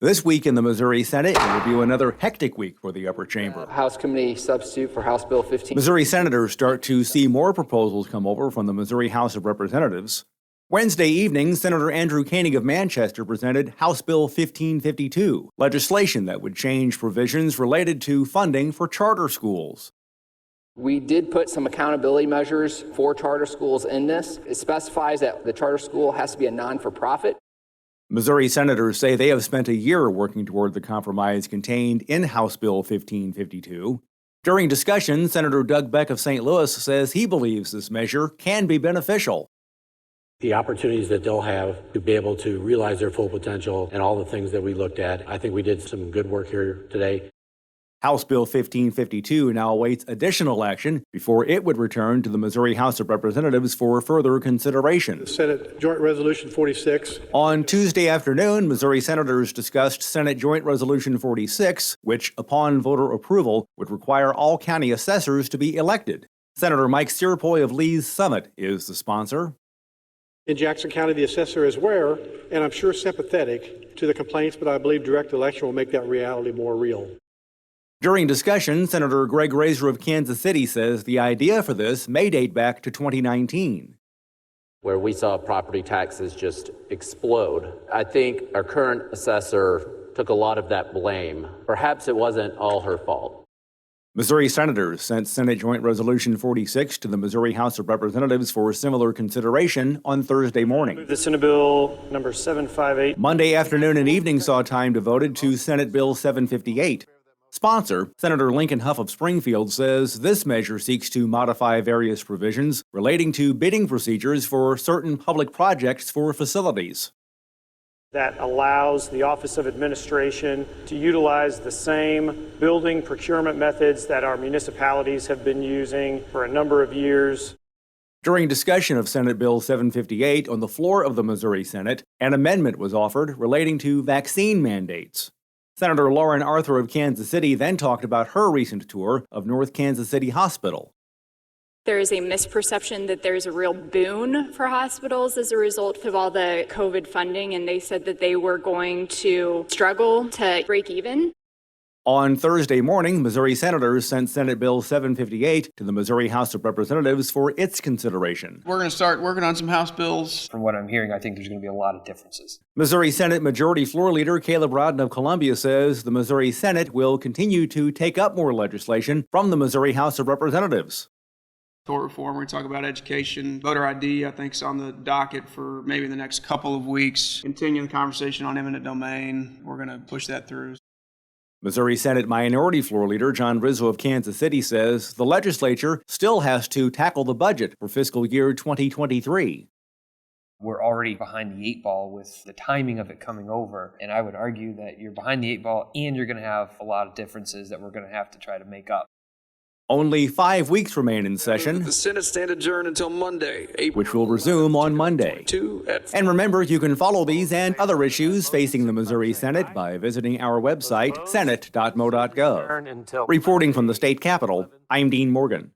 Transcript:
This week in the Missouri Senate, it will be another hectic week for the upper chamber. House Committee substitute for House Bill 15. Missouri senators start to see more proposals come over from the Missouri House of Representatives. Wednesday evening, Senator Andrew Koenig of Manchester presented House Bill 1552, legislation that would change provisions related to funding for charter schools. We did put some accountability measures for charter schools in this. It specifies that the charter school has to be a non-for-profit. Missouri senators say they have spent a year working toward the compromise contained in House Bill 1552. During discussion, Senator Doug Beck of St. Louis says he believes this measure can be beneficial. The opportunities that they'll have to be able to realize their full potential and all the things that we looked at, I think we did some good work here today. House Bill 1552 now awaits additional action before it would return to the Missouri House of Representatives for further consideration. Senate Joint Resolution 46. On Tuesday afternoon, Missouri senators discussed Senate Joint Resolution 46, which, upon voter approval, would require all county assessors to be elected. Senator Mike Cierpiot of Lee's Summit is the sponsor. In Jackson County, the assessor is aware, and I'm sure sympathetic to the complaints, but I believe direct election will make that reality more real. During discussion, Senator Greg Razer of Kansas City says the idea for this may date back to 2019. Where we saw property taxes just explode. I think our current assessor took a lot of that blame. Perhaps it wasn't all her fault. Missouri senators sent Senate Joint Resolution 46 to the Missouri House of Representatives for similar consideration on Thursday morning. The Senate Bill number 758. Monday afternoon and evening saw time devoted to Senate Bill 758. Sponsor, Senator Lincoln Hough of Springfield, says this measure seeks to modify various provisions relating to bidding procedures for certain public projects for facilities. That allows the Office of Administration to utilize the same building procurement methods that our municipalities have been using for a number of years. During discussion of Senate Bill 758 on the floor of the Missouri Senate, an amendment was offered relating to vaccine mandates. Senator Lauren Arthur of Kansas City then talked about her recent tour of North Kansas City Hospital. There is a misperception that there's a real boon for hospitals as a result of all the COVID funding, and they said that they were going to struggle to break even. On Thursday morning, Missouri senators sent Senate Bill 758 to the Missouri House of Representatives for its consideration. We're going to start working on some House bills. From what I'm hearing, I think there's going to be a lot of differences. Missouri Senate Majority Floor Leader Caleb Rowden of Columbia says the Missouri Senate will continue to take up more legislation from the Missouri House of Representatives. Tort reform, we're going to talk about education. Voter ID, I think, is on the docket for maybe the next couple of weeks. Continue the conversation on eminent domain. We're going to push that through. Missouri Senate Minority Floor Leader John Rizzo of Kansas City says the legislature still has to tackle the budget for fiscal year 2023. We're already behind the eight ball with the timing of it coming over, and I would argue that you're behind the eight ball and you're going to have a lot of differences that we're going to have to try to make up. Only 5 weeks remain in session, the Senate stand adjourned until Monday, which will resume on Monday. And remember, you can follow these and other issues facing the Missouri Senate by visiting our website, senate.mo.gov. Reporting from the state capitol, I'm Dean Morgan.